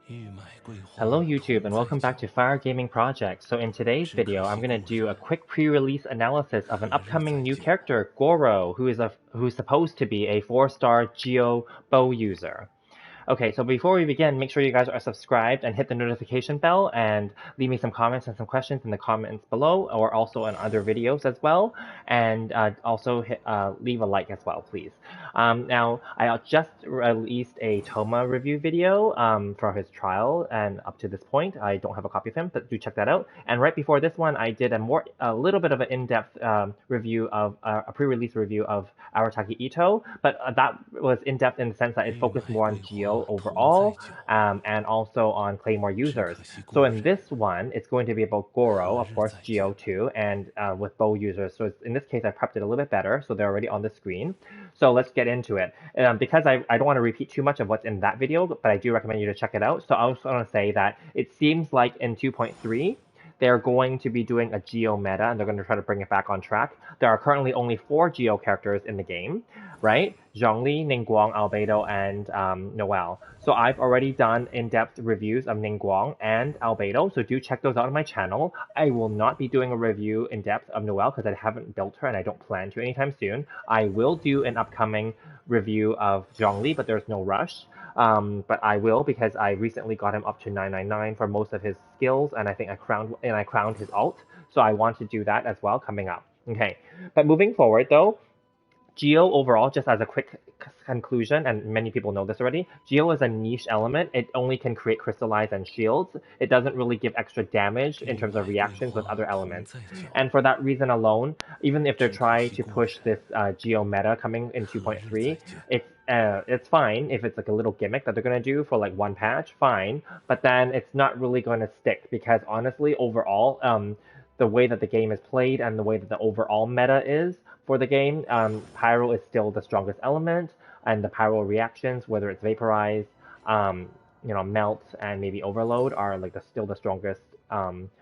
Hello YouTube and welcome back to Fire Gaming Project. So in today's video, I'm going to do a quick pre-release analysis of an upcoming new character, Gorou, who's supposed to be a 4-star Geo bow user. Okay, so before we begin, make sure you guys are subscribed and hit the notification bell and leave me some comments and some questions in the comments below or also in other videos as well. And also leave a like as well, please. Now, I just released a Toma review video for his trial, and up to this point, I don't have a copy of him, but do check that out. And right before this one, I did a little bit of an in-depth review of a pre-release review of Arataki Ito, but that was in-depth in the sense that it focused more on Geo overall, and also on Claymore users. So in this one, it's going to be about Gorou, of course, Geo too, and with bow users. So in this case, I prepped it a little bit better, so they're already on the screen. So let's get into it. Because I don't want to repeat too much of what's in that video, but I do recommend you to check it out. So I was going to say that it seems like in 2.3, they're going to be doing a Geo meta, and they're going to try to bring it back on track. There are currently only 4 Geo characters in the game, right? Zhongli, Ningguang, Albedo, and Noelle. So I've already done in-depth reviews of Ningguang and Albedo, so do check those out on my channel. I will not be doing a review in-depth of Noelle because I haven't built her and I don't plan to anytime soon. I will do an upcoming review of Zhongli, but there's no rush. But I will because I recently got him up to 999 for most of his skills, and I think I crowned his ult. So I want to do that as well coming up. Okay, but moving forward though, Geo overall, just as a quick conclusion, and many people know this already, Geo is a niche element. It only can create crystallize and shields. It doesn't really give extra damage in terms of reactions with other elements. And for that reason alone, even if they're trying to push this Geo meta coming in 2.3, it's fine if it's like a little gimmick that they're going to do for like one patch, fine. But then it's not really going to stick because honestly, overall, the way that the game is played and the way that the overall meta is for the game, Pyro is still the strongest element, and the Pyro reactions, whether it's Vaporize, Melt, and maybe Overload, are like still the strongest,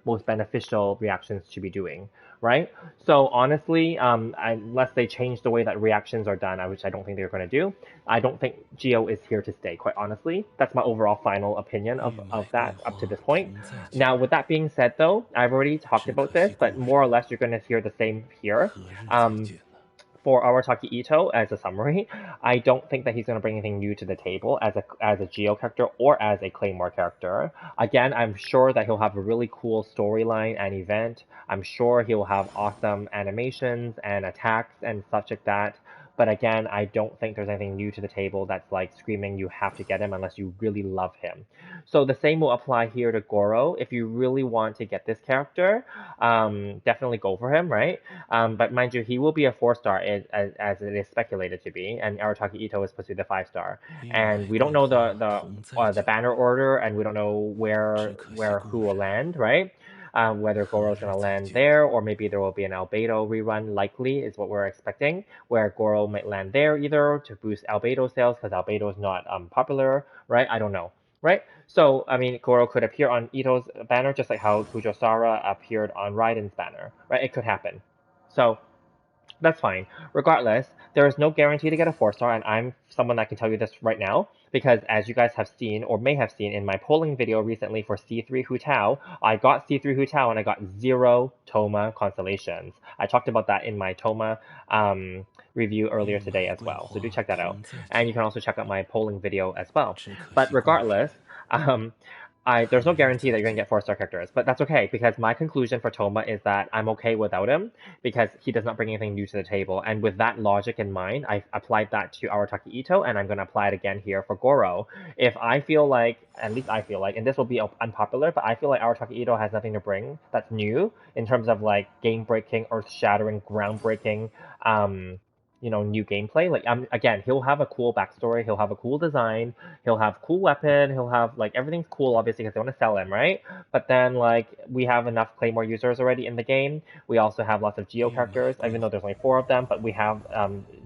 most beneficial reactions to be doing, right? So honestly, unless they change the way that reactions are done, which I don't think they're going to do, I don't think Geo is here to stay, quite honestly. That's my overall final opinion of that up to this point. Now, with that being said, though, I've already talked about this, but more or less you're going to hear the same here. For Arataki Ito, as a summary, I don't think that he's going to bring anything new to the table as a Geo character or as a Claymore character. Again, I'm sure that he'll have a really cool storyline and event. I'm sure he'll have awesome animations and attacks and such like that. But again, I don't think there's anything new to the table that's like screaming you have to get him unless you really love him. So the same will apply here to Gorou. If you really want to get this character, definitely go for him, right? But mind you, he will be a 4-star as it is speculated to be, and Arataki Ito is supposed to be the 5-star. And we don't know the banner order, and we don't know where who will land, right? Whether Gorou's going to land there, or maybe there will be an Albedo rerun, likely, is what we're expecting, where Gorou might land there either to boost Albedo sales, because Albedo is not popular, right? I don't know, right? So, I mean, Gorou could appear on Ito's banner, just like how Kujosara appeared on Raiden's banner, right? It could happen. So, that's fine. Regardless, there is no guarantee to get a 4-star, and I'm someone that can tell you this right now, because as you guys have seen, or may have seen in my polling video recently for C3 Hu Tao, I got C3 Hu Tao and I got 0 Toma constellations. I talked about that in my Toma review earlier today as well, so do check that out. And you can also check out my polling video as well. But regardless, there's no guarantee that you're going to get 4-star characters, but that's okay, because my conclusion for Toma is that I'm okay without him, because he does not bring anything new to the table, and with that logic in mind, I applied that to Arataki Ito, and I'm going to apply it again here for Gorou. If I feel like, at least I feel like, and this will be unpopular, but I feel like Arataki Ito has nothing to bring that's new, in terms of like game-breaking, earth-shattering, groundbreaking, new gameplay. Like, again, he'll have a cool backstory, he'll have a cool design, he'll have cool weapon, he'll have, like, everything's cool, obviously, because they want to sell him, right? But then, like, we have enough Claymore users already in the game. We also have lots of Geo characters, even though there's only 4 of them, but we have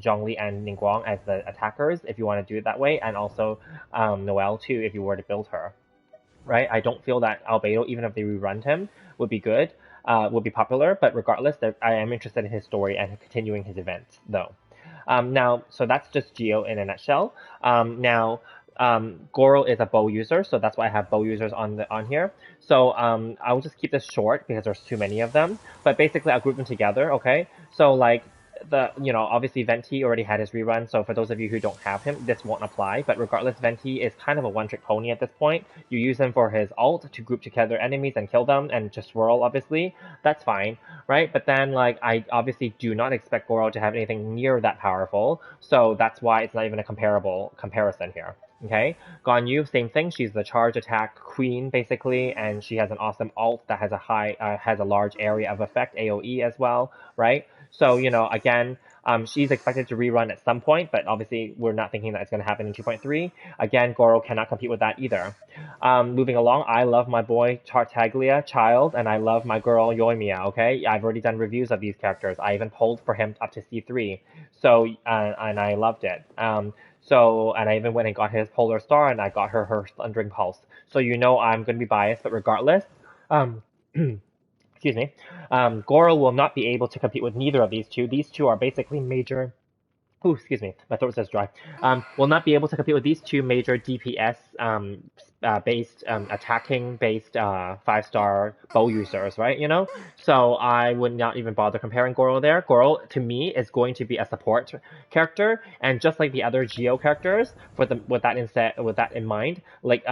Zhongli and Ningguang as the attackers, if you want to do it that way, and also Noelle, too, if you were to build her, right? I don't feel that Albedo, even if they rerun him, would be good, would be popular, but regardless, I am interested in his story and continuing his events, though. So that's just Geo in a nutshell. Now, Gorou is a bow user, so that's why I have bow users on here. So I'll just keep this short because there's too many of them. But basically, I'll group them together. Okay. So like obviously Venti already had his rerun. So for those of you who don't have him, this won't apply. But regardless, Venti is kind of a one-trick pony at this point. You use him for his ult to group together enemies and kill them and just swirl. Obviously, that's fine, right? But then like I obviously do not expect Gorou to have anything near that powerful. So that's why it's not even a comparison here. Okay, Ganyu, same thing. She's the charge attack queen basically, and she has an awesome ult that has a large area of effect, AOE as well, right? So again, she's expected to rerun at some point, but obviously we're not thinking that it's going to happen in 2.3. Again, Gorou cannot compete with that either. Moving along, I love my boy Tartaglia, Child, and I love my girl Yoimiya. Okay, I've already done reviews of these characters. I even pulled for him up to C3, so and I loved it. And I even went and got his Polar Star, and I got her Thundering Pulse. So I'm going to be biased, but regardless, excuse me, Gorou will not be able to compete with neither of these two. These two are basically major. Oh, excuse me, my throat says dry. Will not be able to compete with these two major DPS based attacking based 5-star bow users, right? So I would not even bother comparing Gorou there. Gorou to me is going to be a support character, and just like the other Geo characters, with that in mind, like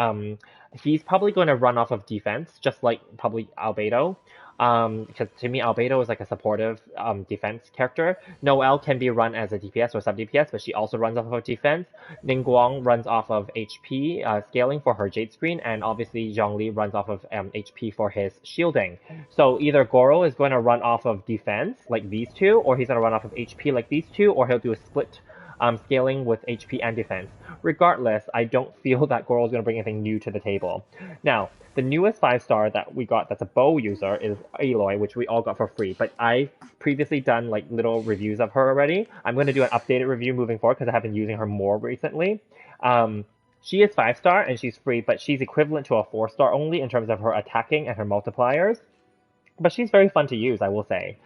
he's probably going to run off of defense, just like probably Albedo. Because to me, Albedo is like a supportive defense character. Noelle can be run as a DPS or sub DPS, but she also runs off of defense. Ningguang runs off of HP scaling for her Jade Screen, and obviously Zhongli runs off of HP for his shielding. So either Gorou is going to run off of defense like these two, or he's going to run off of HP like these two, or he'll do a split scaling with HP and defense. Regardless, I don't feel that Gorou is going to bring anything new to the table. Now, the newest 5-star that we got that's a bow user is Aloy, which we all got for free. But I've previously done like little reviews of her already. I'm going to do an updated review moving forward because I have been using her more recently. She is 5-star and she's free, but she's equivalent to a 4-star only in terms of her attacking and her multipliers. But she's very fun to use, I will say.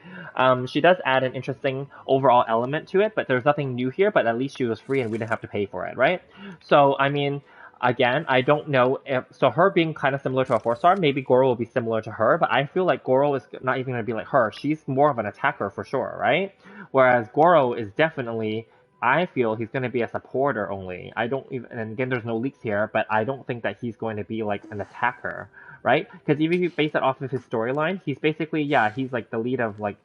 She does add an interesting overall element to it, but there's nothing new here, but at least she was free and we didn't have to pay for it, right? So, I mean, again, I don't know if... So her being kind of similar to a 4-star, maybe Gorou will be similar to her, but I feel like Gorou is not even going to be like her. She's more of an attacker for sure, right? Whereas Gorou is definitely... I feel he's going to be a supporter only. I don't even... And again, there's no leaks here, but I don't think that he's going to be like an attacker, right? Because even if you base it off of his storyline, he's basically, he's like the lead of like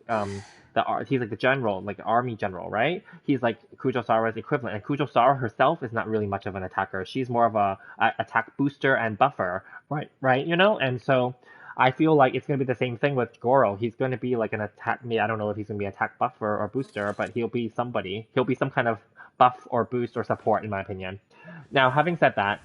he's like the general, like the army general, right? He's like Kujo-Sara's equivalent, and Kujo-Sara herself is not really much of an attacker. She's more of a attack booster and buffer, right? And so I feel like it's gonna be the same thing with Gorou. He's gonna be like an attack. I don't know if he's gonna be attack buffer or booster, but he'll be somebody. He'll be some kind of buff or boost or support, in my opinion. Now, having said that,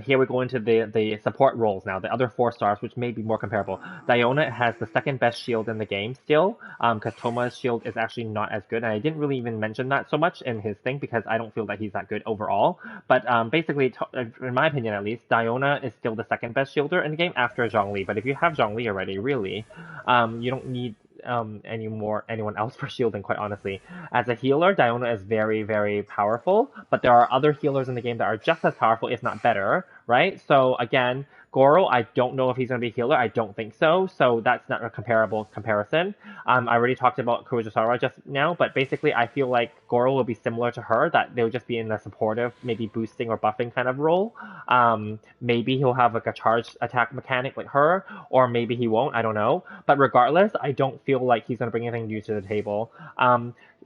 here we go into the support roles now, the other 4-stars, which may be more comparable. Diona has the second best shield in the game still, because Toma's shield is actually not as good, and I didn't really even mention that so much in his thing, because I don't feel that he's that good overall. But basically, in my opinion at least, Diona is still the second best shielder in the game after Zhongli, but if you have Zhongli already, really, you don't need anyone else for shielding, quite honestly. As a healer, Diona is very, very powerful, but there are other healers in the game that are just as powerful, if not better, right? So again, Gorou, I don't know if he's going to be a healer. I don't think so. So that's not a comparable comparison. I already talked about Kujo-Sara just now, but basically I feel like Gorou will be similar to her, that they'll just be in a supportive, maybe boosting or buffing kind of role. Maybe he'll have like a charge attack mechanic like her, or maybe he won't. I don't know. But regardless, I don't feel like he's going to bring anything new to the table.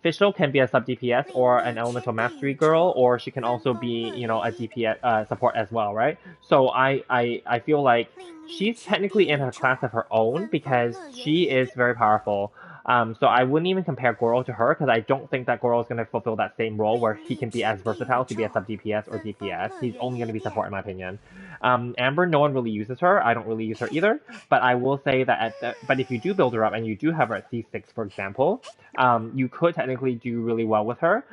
Fischl can be a sub DPS or an elemental mastery girl, or she can also be, a DPS support as well, right? So I feel like she's technically in a class of her own because she is very powerful. So I wouldn't even compare Gorou to her because I don't think that Gorou is going to fulfill that same role where he can be as versatile to be a sub DPS or DPS. He's only going to be support in my opinion. Amber, no one really uses her. I don't really use her either. But I will say that but if you do build her up and you do have her at C6, for example, you could technically do really well with her.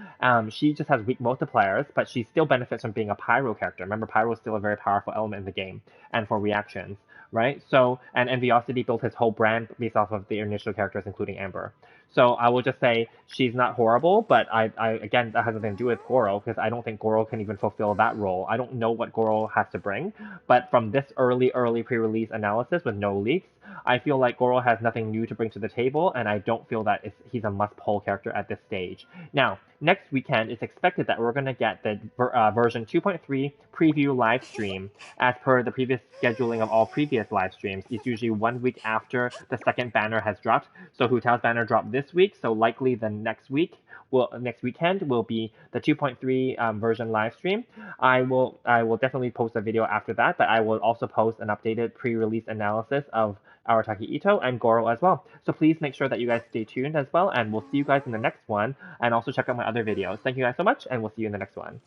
She just has weak multipliers, but she still benefits from being a Pyro character. Remember, Pyro is still a very powerful element in the game, and for reactions, right? So, and Enviosity built his whole brand based off of the initial characters, including Amber. So I will just say she's not horrible, but again, that has nothing to do with Gorou because I don't think Gorou can even fulfill that role. I don't know what Gorou has to bring, but from this early pre-release analysis with no leaks, I feel like Gorou has nothing new to bring to the table, and I don't feel that he's a must-pull character at this stage. Now, next weekend, it's expected that we're going to get the version 2.3 preview live stream. As per the previous scheduling of all previous live streams, it's usually 1 week after the second banner has dropped. So Hu Tao's banner dropped this week, so likely the next weekend will be the 2.3 version live stream. I will definitely post a video after that, but I will also post an updated pre-release analysis of Arataki Ito and Gorou as well. So please make sure that you guys stay tuned as well, and we'll see you guys in the next one, and also check out my other videos. Thank you guys so much, and we'll see you in the next one.